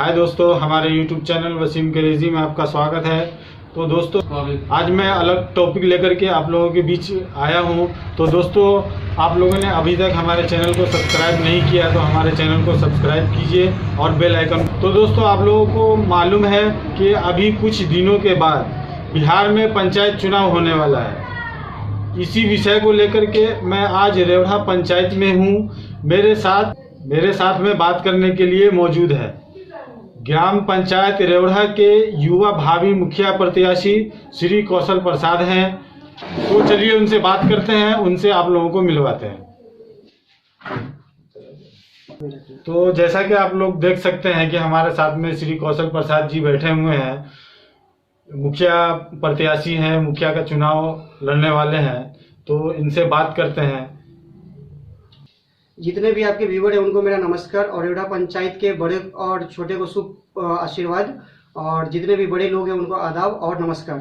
हाय दोस्तों, हमारे YouTube channel Wasim crazy में आपका स्वागत है। तो दोस्तों, आज मैं अलग टॉपिक लेकर के आप लोगों के बीच आया हूं। तो दोस्तों, आप लोगों ने अभी तक हमारे चैनल को सब्सक्राइब नहीं किया तो हमारे चैनल को सब्सक्राइब कीजिए और बेल आइकन। तो दोस्तों, आप लोगों को मालूम है कि अभी कुछ दिनों के बाद बिहार में पंचायत चुनाव होने वाला है। इसी विषय को लेकर के मैं आज रेवढ़ा पंचायत में हूँ। मेरे साथ में बात करने के लिए मौजूद है ग्राम पंचायत रेवढ़ा के युवा भावी मुखिया प्रत्याशी श्री कौशल प्रसाद हैं। तो चलिए उनसे बात करते हैं, उनसे आप लोगों को मिलवाते हैं। तो जैसा कि आप लोग देख सकते हैं कि हमारे साथ में श्री कौशल प्रसाद जी बैठे हुए हैं। मुखिया प्रत्याशी हैं, मुखिया का चुनाव लड़ने वाले हैं। तो इनसे बात करते हैं। जितने भी आपके व्यूवर हैं उनको मेरा नमस्कार और रेवढ़ा पंचायत के बड़े और छोटे को शुभ आशीर्वाद, और जितने भी बड़े लोग हैं उनको आदाब और नमस्कार।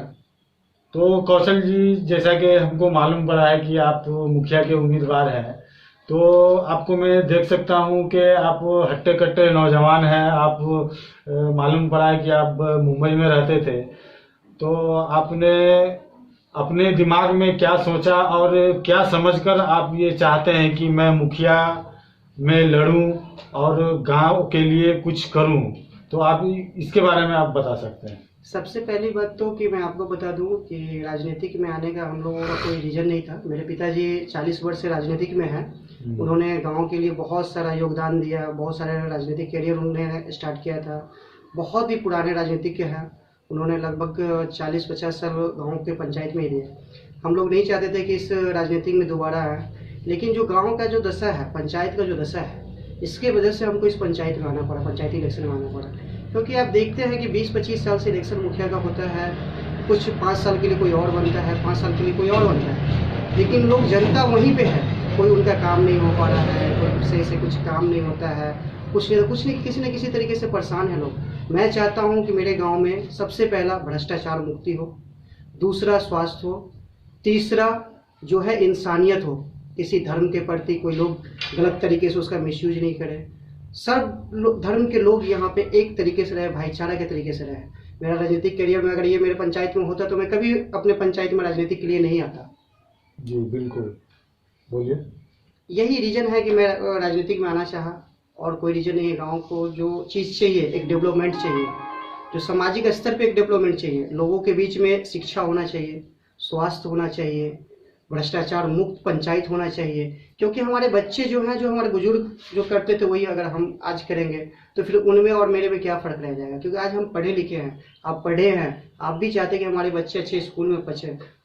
तो कौशल जी, जैसा कि हमको मालूम पड़ा है कि आप मुखिया के उम्मीदवार हैं, तो आपको मैं देख सकता हूं कि आप हट्टे कट्टे नौजवान हैं। आप मालूम पड़ा है कि आप मुंबई में रहते थे। तो आपने अपने दिमाग में क्या सोचा और क्या समझकर आप ये चाहते हैं कि मैं मुखिया में लड़ूं और गांव के लिए कुछ करूं? तो आप इसके बारे में आप बता सकते हैं। सबसे पहली बात तो कि मैं आपको बता दूं कि राजनीतिक में आने का हम लोगों का कोई रीजन नहीं था। मेरे पिताजी 40 वर्ष से राजनीतिक में हैं। उन्होंने गांव के लिए बहुत सारा योगदान दिया, बहुत सारे राजनीतिक करियर उन्होंने स्टार्ट किया था। बहुत ही पुराने राजनीतिज्ञ हैं। उन्होंने लगभग 40-50 साल गांव के पंचायत में ही दिए। हम लोग नहीं चाहते थे कि इस राजनीति में दोबारा आए, लेकिन जो गांव का जो दशा है, पंचायत का जो दशा है, इसके वजह से हमको इस पंचायत में आना पड़ा, पंचायती इलेक्शन में आना पड़ा। क्योंकि आप देखते हैं कि 20-25 साल से इलेक्शन मुखिया का होता है। कुछ 5 साल के लिए कोई और बनता है, 5 साल के लिए कोई और बनता है, लेकिन लोग जनता वहीं पर है। कोई उनका काम नहीं हो पा रहा है, कोई सही से कुछ काम नहीं होता है, कुछ नहीं, किसी न किसी तरीके से परेशान है लोग। मैं चाहता हूं कि मेरे गांव में सबसे पहला भ्रष्टाचार मुक्ति हो, दूसरा स्वास्थ्य हो, तीसरा जो है इंसानियत हो। किसी धर्म के प्रति कोई लोग गलत तरीके से उसका मिसयूज नहीं करे। सब धर्म के लोग यहाँ पे एक तरीके से रहे, भाईचारा के तरीके से रहे। मेरा राजनीतिक करियर में अगर ये मेरे पंचायत में होता तो मैं कभी अपने पंचायत में राजनीति के लिए नहीं आता। जी बिल्कुल, बोलिए। यही रीजन है कि मैं राजनीतिक में आना चाहा, और कोई रीजन नहीं है। गांव को जो चीज़ चाहिए, एक डेवलपमेंट चाहिए, जो सामाजिक स्तर पे एक डेवलपमेंट चाहिए। लोगों के बीच में शिक्षा होना चाहिए, स्वास्थ्य होना चाहिए, भ्रष्टाचार मुक्त पंचायत होना चाहिए। क्योंकि हमारे बच्चे जो हैं, जो हमारे बुजुर्ग जो करते थे, वही अगर हम आज करेंगे तो फिर उनमें और मेरे में क्या फ़र्क रह जाएगा। क्योंकि आज हम पढ़े लिखे हैं, आप पढ़े हैं, आप भी चाहते हैं कि हमारे बच्चे अच्छे स्कूल में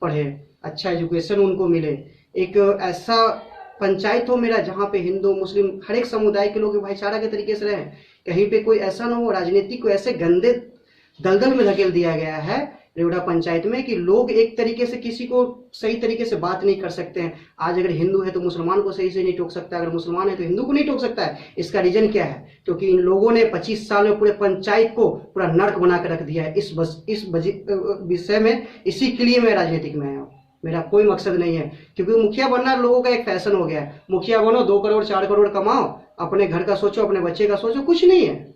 पढ़े, अच्छा एजुकेशन उनको मिले। एक ऐसा पंचायत हो मेरा जहाँ पे हिंदू मुस्लिम हर एक समुदाय के लोग भाईचारा के तरीके से रहे। कहीं पे कोई ऐसा ना हो राजनीति को ऐसे गंदे दलदल में धकेल दिया गया है रेवढ़ा पंचायत में कि लोग एक तरीके से किसी को सही तरीके से बात नहीं कर सकते हैं। आज अगर हिंदू है तो मुसलमान को सही से नहीं टोक सकता, अगर मुसलमान है तो हिंदू को नहीं टोक सकता है। इसका रीजन क्या है? क्योंकि इन लोगों ने 25 साल में पूरे पंचायत को पूरा नर्क बना कर रख दिया है। इस विषय में, इसी के लिए मैं राजनीतिक में आया हूँ। मेरा कोई मकसद नहीं है, क्योंकि मुखिया बनना लोगों का एक फैशन हो गया है। मुखिया बनो, 2 करोड़ 4 करोड़ कमाओ, अपने घर का सोचो, अपने बच्चे का सोचो, कुछ नहीं है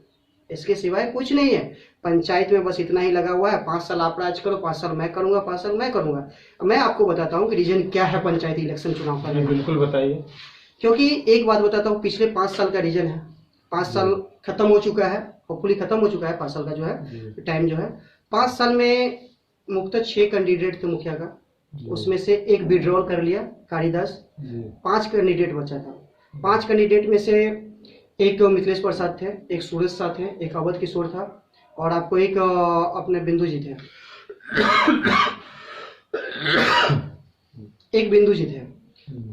इसके सिवाय, कुछ नहीं है। पंचायत में बस इतना ही लगा हुआ है, 5 साल आप राज करो, 5 साल मैं करूंगा, 5 साल मैं करूंगा। मैं आपको बताता हूँ कि रीजन क्या है पंचायती इलेक्शन चुनाव का। बिल्कुल बताइए। क्योंकि एक बात बताता हूँ, पिछले 5 साल का रीजन है। 5 साल खत्म हो चुका है, होपफुली खत्म हो चुका है 5 साल का जो है टाइम जो है। 5 साल में मुख्यतः 6 कैंडिडेट थे मुखिया का, उसमें से एक विड्रॉल कर लिया, कारिदास। 5 कैंडिडेट बचा था। 5 कैंडिडेट में से एक मिथिलेश प्रसाद थे, एक सूरज शाह थे, एक अवध किशोर था, और आपको एक अपने बिंदु जी थे, एक बिंदु जी थे,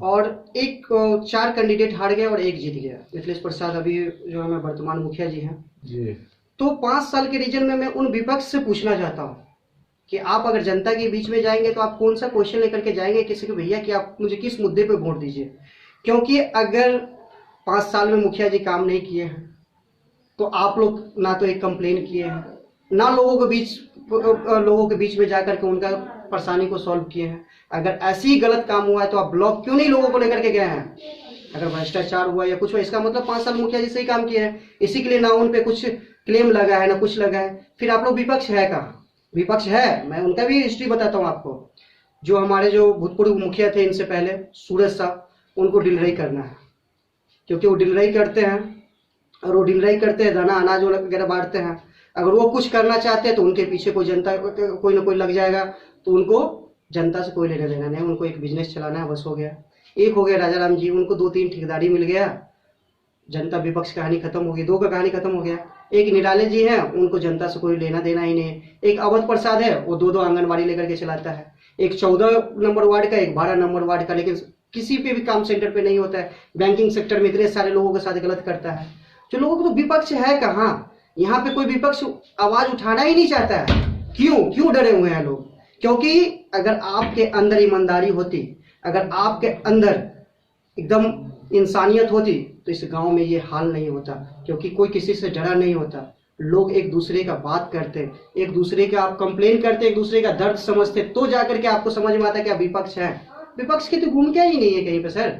और एक 4 कैंडिडेट हार गए और एक जीत गया। मिथिलेश प्रसाद अभी जो है वर्तमान मुखिया जी हैं। तो 5 साल के रीजन में मैं उन विपक्ष से पूछना चाहता हूँ कि आप अगर जनता के बीच में जाएंगे तो आप कौन सा क्वेश्चन लेकर के जाएंगे किसी को, भैया कि आप मुझे किस मुद्दे पे वोट दीजिए। क्योंकि अगर 5 साल में मुखिया जी काम नहीं किए हैं तो आप लोग ना तो एक कंप्लेन किए हैं, ना लोगों के बीच में जाकर के उनका परेशानी को सॉल्व किए हैं। अगर ऐसी ही गलत काम हुआ है तो आप ब्लॉक क्यों नहीं लोगों को लेकर के गए हैं? अगर भ्रष्टाचार हुआ या कुछ हुआ, इसका मतलब 5 साल मुखिया जी सही काम किए हैं। इसी के लिए ना उन पे कुछ क्लेम लगा है ना कुछ लगा है, फिर आप लोग विपक्ष है कहाँ? विपक्ष है, मैं उनका भी हिस्ट्री बताता हूँ आपको। जो हमारे जो भूतपूर्व मुखिया थे इनसे पहले, सूरज साहब, उनको डिलराई करना है, क्योंकि वो डिलराई करते हैं, और वो डिलराई करते हैं, दाना अनाज वगैरह बांटते हैं। अगर वो कुछ करना चाहते हैं तो उनके पीछे कोई जनता कोई ना कोई लग जाएगा, तो उनको जनता से कोई लेना देना नहीं, उनको एक बिजनेस चलाना है, बस हो गया। एक हो गया राजा राम जी, उनको 2-3 ठेकेदारी मिल गया, जनता विपक्ष कहानी खत्म हो गई, 2 का कहानी खत्म हो गया। एक निराले जी हैं, उनको जनता से कोई लेना देना ही नहीं है। एक अवध प्रसाद है, वो 2-2 आंगनबाड़ी लेकर के चलाता है, एक 14 नंबर वार्ड का, एक 12 नंबर वार्ड का, लेकिन किसी पे भी काम सेंटर पे नहीं होता है। बैंकिंग सेक्टर में इतने सारे लोगों के साथ गलत करता है। जो लोगों को तो विपक्ष है कहाँ? यहाँ पे कोई विपक्ष आवाज उठाना ही नहीं चाहता है। क्यों डरे हुए हैं लोग? क्योंकि अगर आपके अंदर ईमानदारी होती, अगर आपके अंदर एकदम इंसानियत होती, तो इस गांव में ये हाल नहीं होता। क्योंकि कोई किसी से डरा नहीं होता, लोग एक दूसरे का बात करते, एक दूसरे का आप कंप्लेन करते, एक दूसरे का दर्द समझते, तो जाकर के आपको समझ में आता कि आप विपक्ष है। विपक्ष की तो भूमिका ही नहीं है कहीं पे सर।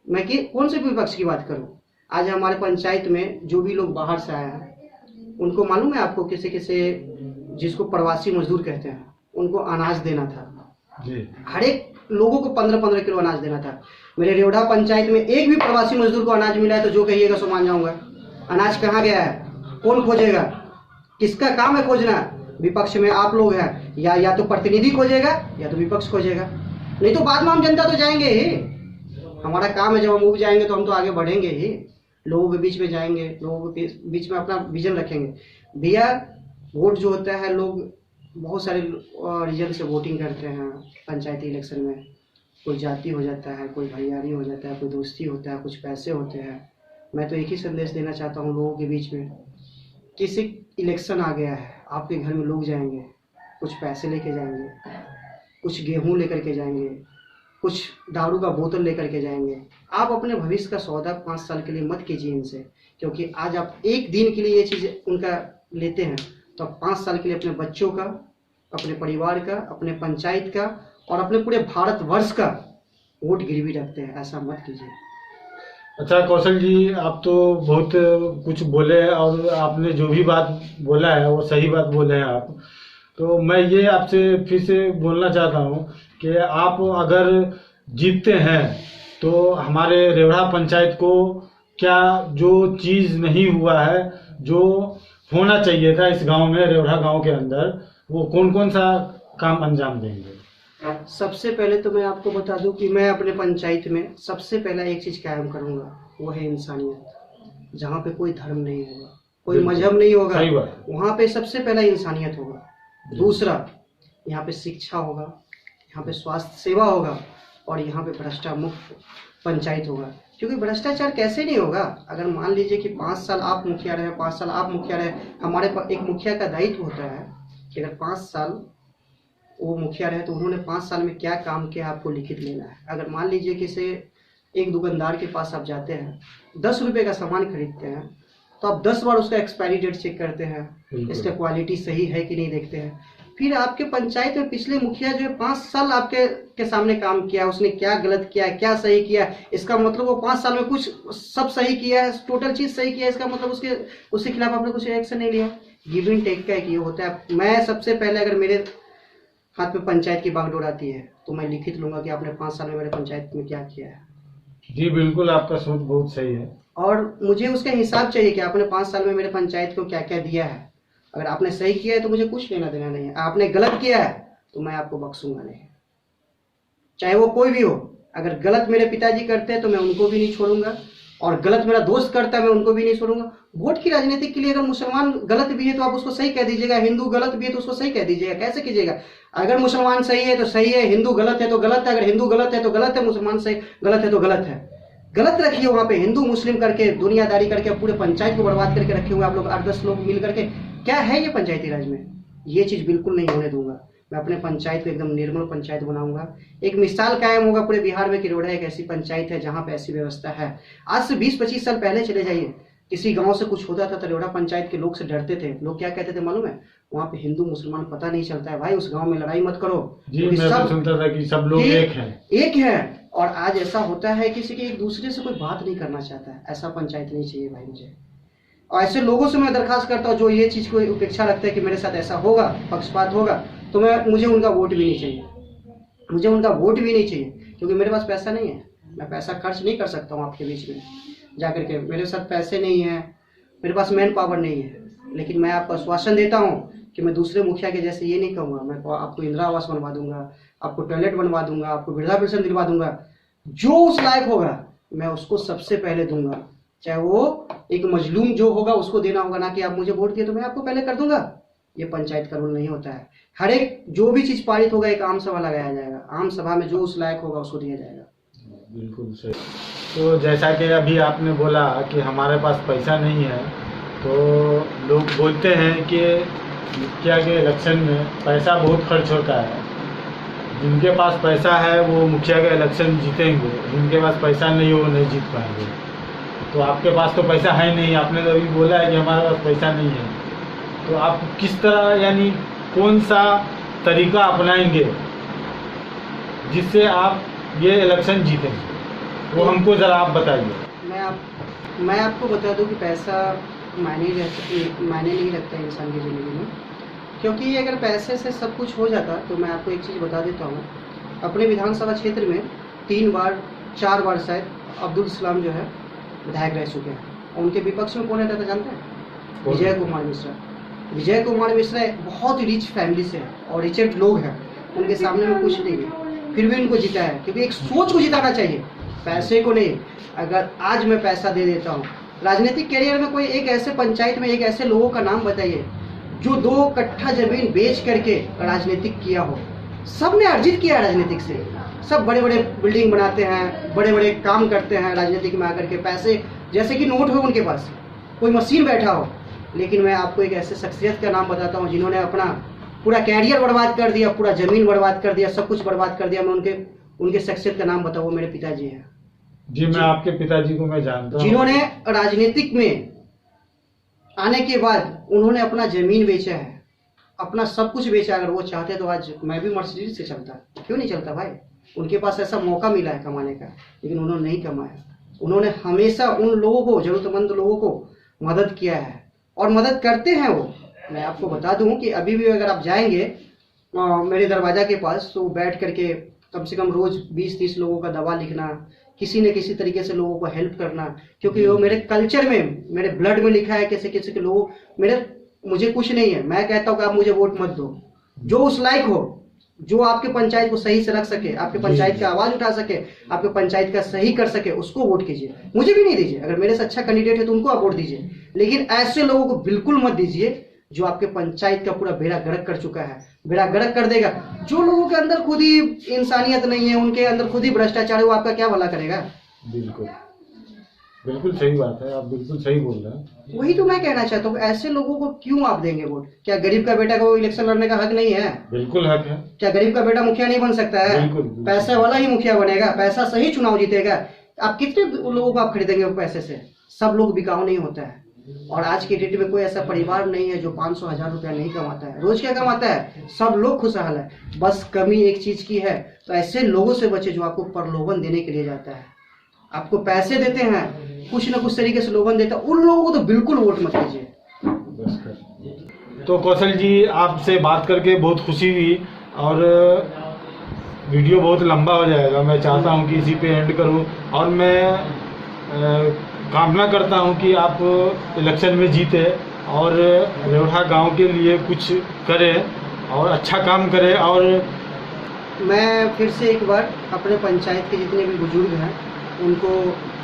मैं कौन से विपक्ष की बात करूं? आज हमारे पंचायत में जो भी लोग बाहर से आए हैं, उनको मालूम है आपको, किसी जिसको प्रवासी मजदूर कहते हैं, उनको अनाज देना था जी। हर एक लोगों को 15-15 किलो अनाज देना था। मेरे रेवढ़ा पंचायत में एक भी प्रवासी मजदूर को अनाज मिला है तो जो कहिएगा सो मान जाऊंगा। अनाज कहाँ गया है? कौन खोजेगा? किसका काम है खोजना? विपक्ष में आप लोग हैं, या तो प्रतिनिधि खोजेगा या तो विपक्ष खोजेगा, नहीं तो बाद में हम जनता तो जाएंगे ही। हमारा काम है, जब हम उग जाएंगे तो हम तो आगे बढ़ेंगे ही, लोगों के बीच में जाएंगे, लोगों के बीच में अपना विजन रखेंगे। भैया वोट जो होता है, लोग बहुत सारे रीजन से वोटिंग करते हैं पंचायती इलेक्शन में। कोई जाति हो जाता है, कोई भैयारी हो जाता है, कोई दोस्ती होता है, कुछ पैसे होते हैं। मैं तो एक ही संदेश देना चाहता हूँ लोगों के बीच में, किसी इलेक्शन आ गया है, आपके घर में लोग जाएंगे, कुछ पैसे लेके जाएंगे, कुछ गेहूं लेकर के जाएंगे, कुछ दारू का बोतल लेकर के जाएंगे। आप अपने भविष्य का सौदा 5 साल के लिए मत कीजिए इनसे, क्योंकि आज आप एक दिन के लिए ये चीज़ उनका लेते हैं, तो आप 5 साल के लिए अपने बच्चों का, अपने परिवार का, अपने पंचायत का और अपने पूरे भारतवर्ष का वोट गिरवी रखते हैं। ऐसा मत कीजिए। अच्छा कौशल जी, आप तो बहुत कुछ बोले और आपने जो भी बात बोला है वो सही बात बोले हैं आप। तो मैं ये आपसे फिर से बोलना चाहता हूँ कि आप अगर जीतते हैं तो हमारे रेवढ़ा पंचायत को क्या जो चीज़ नहीं हुआ है, जो होना चाहिए था इस गांव में, रेवढ़ा गांव के अंदर, वो कौन कौन सा काम अंजाम देंगे? सबसे पहले तो मैं आपको बता दूं कि मैं अपने पंचायत में सबसे पहला एक चीज़ कायम करूंगा, वो है इंसानियत। जहाँ पे कोई धर्म नहीं होगा, कोई मजहब नहीं होगा, वहाँ पे सबसे पहला इंसानियत होगा। दूसरा, यहाँ पे शिक्षा होगा, यहाँ पे स्वास्थ्य सेवा होगा, और यहाँ पे भ्रष्टाचार मुक्त पंचायत होगा। क्योंकि भ्रष्टाचार कैसे नहीं होगा? अगर मान लीजिए कि 5 साल आप मुखिया रहे, 5 साल आप मुखिया रहे, हमारे पास एक मुखिया का दायित्व होता है कि अगर 5 साल वो मुखिया रहे तो उन्होंने 5 साल में क्या काम किया आपको लिखित लेना है। अगर मान लीजिए किसी एक दुकानदार के पास आप जाते हैं, 10 रुपये का सामान खरीदते हैं, तो आप 10 बार उसका एक्सपायरी डेट चेक करते हैं, इसका क्वालिटी सही है कि नहीं देखते हैं। फिर आपके पंचायत में पिछले मुखिया जो है 5 साल आपके सामने काम किया, उसने क्या गलत किया, क्या सही किया, इसका मतलब वो 5 साल में कुछ सब सही किया है, टोटल चीज सही किया है, इसका मतलब उसके खिलाफ आपने कुछ एक्शन नहीं लिया। गिव एंड टेक का एक ये होता है। मैं सबसे पहले, अगर मेरे हाथ में पंचायत की बागडोर आती है तो मैं लिखित लूंगा कि आपने 5 साल में मेरे पंचायत में क्या किया है। जी बिल्कुल, आपका सोच बहुत सही है, और मुझे उसका हिसाब चाहिए कि आपने 5 साल में मेरे पंचायत को क्या क्या दिया है। अगर आपने सही किया है तो मुझे कुछ लेना देना नहीं है, आपने गलत किया है तो मैं आपको बख्शूंगा नहीं, चाहे वो कोई भी हो। अगर गलत मेरे पिताजी करते हैं तो मैं उनको भी नहीं छोड़ूंगा, और गलत मेरा दोस्त करता है मैं उनको भी नहीं छोड़ूंगा। वोट की राजनीति के लिए अगर मुसलमान गलत भी है तो आप उसको सही कह दीजिएगा, हिंदू गलत भी है तो उसको सही कह दीजिएगा। कैसे कीजिएगा? अगर मुसलमान सही है तो सही है, हिंदू गलत है तो गलत है, अगर हिंदू गलत है तो गलत है, मुसलमान सही गलत है तो गलत है। गलत रखिए वहां पे, हिंदू मुस्लिम करके दुनियादारी करके पूरे पंचायत को बर्बाद करके रखे हुए आप लोग 8-10 लोग मिल करके। क्या है ये पंचायती राज में? ये चीज बिल्कुल नहीं होने दूंगा। मैं अपने पंचायत को एकदम निर्मल पंचायत बनाऊंगा। एक मिसाल कायम होगा पूरे बिहार में कि रेवढ़ा एक ऐसी पंचायत है जहां पे ऐसी व्यवस्था है। आज से 20-25 साल पहले चले जाइए, किसी गांव से कुछ होता था तो रेवढ़ा पंचायत के लोग से डरते थे। लोग क्या कहते थे मालूम है? वहाँ पे हिंदू मुसलमान पता नहीं चलता है भाई, उस गांव में लड़ाई मत करो। जी, मैं सब सुनता था कि सब लोग एक हैं। और आज ऐसा होता है किसी के एक दूसरे से कोई बात नहीं करना चाहता है। ऐसा पंचायत नहीं चाहिए भाई मुझे। और ऐसे लोगों से मैं दरखास्त करता हूँ जो ये चीज़ को उपेक्षा रखता है कि मेरे साथ ऐसा होगा, पक्षपात होगा, तो मुझे उनका वोट भी नहीं चाहिए, मुझे उनका वोट भी नहीं चाहिए, क्योंकि मेरे पास पैसा नहीं है, मैं पैसा खर्च नहीं कर सकता हूँ आपके बीच में जाकर के। मेरे साथ पैसे नहीं है, मेरे पास मैन पावर नहीं है, लेकिन मैं आपको आश्वासन देता हूँ कि मैं दूसरे मुखिया के जैसे ये नहीं कहूँगा, मैं आपको इंदिरा आवास बनवा दूंगा, आपको टॉयलेट बनवा दूंगा, आपको वृद्धा पेंशन दिलवा दूंगा। जो उस लायक होगा मैं उसको सबसे पहले दूंगा, चाहे वो एक मजलूम जो होगा उसको देना होगा, ना कि आप मुझे वोट दिए तो मैं आपको पहले कर दूंगा। ये पंचायत का रूल नहीं होता है। हर एक जो भी चीज पारित होगा एक आम सभा लगाया जाएगा, आम सभा में जो उस लायक होगा उसको दिया जाएगा। बिल्कुल सही। तो जैसा कि अभी आपने बोला कि हमारे पास पैसा नहीं है, तो लोग बोलते हैं कि मुखिया के इलेक्शन में पैसा बहुत खर्च होता है। जिनके पास पैसा है वो मुखिया का इलेक्शन जीतेंगे, जिनके पास पैसा नहीं हो वो नहीं जीत पाएंगे। तो आपके पास तो पैसा है नहीं, आपने तो अभी बोला है कि हमारे पास पैसा नहीं है, तो आप किस तरह यानी कौन सा तरीका अपनाएंगे जिससे आप ये इलेक्शन जीतेंगे, वो हमको ज़रा आप बताइए। मैं आपको बता दूं कि पैसा मायने नहीं रखता है इंसान की ज़िंदगी में, क्योंकि अगर पैसे से सब कुछ हो जाता तो मैं आपको एक चीज़ बता देता हूँ। अपने विधानसभा क्षेत्र में 4 बार शायद अब्दुल सलाम जो है विधायक रह चुके हैं। उनके विपक्ष में कौन रहता था जानते हैं? विजय कुमार मिश्रा। विजय कुमार मिश्रा बहुत रिच फैमिली से है और रिचेड लोग हैं, उनके सामने में कुछ नहीं है, फिर भी उनको जीता है, क्योंकि एक सोच को जिताना चाहिए, पैसे को नहीं। अगर आज मैं पैसा दे देता हूँ, राजनीतिक कैरियर में कोई एक ऐसे पंचायत में एक ऐसे लोगों का नाम बताइए जो 2 कट्ठा जमीन बेच करके राजनीतिक किया हो। सब ने अर्जित किया राजनीतिक से, सब बड़े बड़े बिल्डिंग बनाते हैं, बड़े बड़े काम करते हैं राजनीतिक में आकर के, पैसे जैसे कि नोट हो उनके पास, कोई मशीन बैठा हो। लेकिन मैं आपको एक ऐसे शख्सियत का नाम बताता हूँ जिन्होंने अपना पूरा कैरियर बर्बाद कर दिया, पूरा जमीन बर्बाद कर दिया, सब कुछ बर्बाद कर दिया। मैं उनके शख्सियत का नाम बताऊँ, वो मेरे पिताजी हैं। जी, मैं आपके पिताजी को मैं जानता हूँ, जिन्होंने राजनीतिक में आने के बाद उन्होंने अपना जमीन बेचा है, अपना सब कुछ बेचा। अगर वो चाहते तो आज मैं भी मर्सिडीज से चलता, क्यों नहीं चलता भाई? उनके पास ऐसा मौका मिला है कमाने का, लेकिन उन्होंने नहीं कमाया। उन्होंने हमेशा उन लोगों को, जरूरतमंद लोगों को मदद किया है और मदद करते हैं वो। मैं आपको बता दूं कि अभी भी अगर आप जाएंगे मेरे दरवाजा के पास, तो बैठ करके कम से कम रोज 20-30 लोगों का दवा लिखना, किसी न किसी तरीके से लोगों को हेल्प करना, क्योंकि वो मेरे कल्चर में, मेरे ब्लड में लिखा है। किसी किसी के लोग मुझे कुछ नहीं है, मैं कहता हूँ कि आप मुझे वोट मत दो, जो उस लायक हो, जो आपके पंचायत को सही से रख सके, आपके पंचायत का आवाज उठा सके, आपके पंचायत का सही कर सके, उसको वोट कीजिए। मुझे भी नहीं दीजिए, अगर मेरे से अच्छा कैंडिडेट है तो उनको आप वोट दीजिए, लेकिन ऐसे लोगों को बिल्कुल मत दीजिए जो आपके पंचायत का पूरा बेड़ा गर्क कर चुका है, बेड़ा गर्क कर देगा। जो लोगों के अंदर खुद ही इंसानियत नहीं है, उनके अंदर खुद ही भ्रष्टाचार है, वो आपका क्या भला करेगा? बिल्कुल सही बात है, आप बिल्कुल सही बोल रहे हैं। वही तो मैं कहना चाहता हूँ, ऐसे लोगों को क्यों आप देंगे वोट? क्या गरीब का बेटा को इलेक्शन लड़ने का हक नहीं है? बिल्कुल हक है। क्या गरीब का बेटा मुखिया नहीं बन सकता है? बिल्कुल। पैसे वाला ही मुखिया बनेगा, पैसा सही चुनाव जीतेगा। आप कितने लोगों को आप खरीदेंगे वो पैसे से? सब लोग बिकाऊ नहीं होता है। और आज की डेट में कोई ऐसा परिवार नहीं है जो 500-1000 रुपया नहीं कमाता है। रोज क्या कमाता है? सब लोग खुशहाल है। बस कमी एक चीज की है, तो ऐसे लोगों से बचे जो आपको प्रलोभन देने के लिए जाता है, आपको पैसे देते हैं, कुछ न कुछ तरीके से लोभन देता है, उन लोगों को तो बिल्कुल वोट मत कीजिए। तो कौशल जी, आपसे बात करके बहुत खुशी हुई और वीडियो बहुत लंबा हो जाएगा। मैं चाहता हूं कि इसी पे एंड करूं और मैं कामना करता हूं कि आप इलेक्शन में जीते और रेवढ़ा गांव के लिए कुछ करें और अच्छा काम करें। और मैं फिर से एक बार अपने पंचायत के जितने भी बुजुर्ग हैं उनको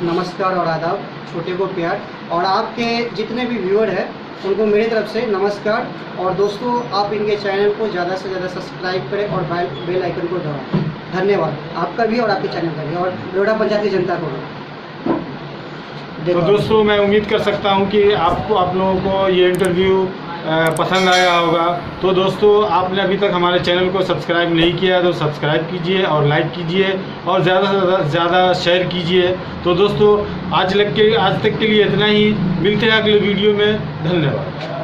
नमस्कार और आदाब, छोटे को प्यार, और आपके जितने भी व्यूअर हैं उनको मेरी तरफ से नमस्कार। और दोस्तों, आप इनके चैनल को ज़्यादा से ज़्यादा सब्सक्राइब करें और बेल आइकन को दबाएं। धन्यवाद आपका भी और आपके चैनल का भी, और रेवढ़ा पंचायत की जनता को भी। तो दोस्तों, मैं उम्मीद कर सकता हूं कि आप लोगों को ये इंटरव्यू पसंद आया होगा। तो दोस्तों, आपने अभी तक हमारे चैनल को सब्सक्राइब नहीं किया तो सब्सक्राइब कीजिए और लाइक कीजिए और ज़्यादा से ज़्यादा शेयर कीजिए। तो दोस्तों, आज तक के लिए इतना ही। मिलते हैं अगले वीडियो में। धन्यवाद।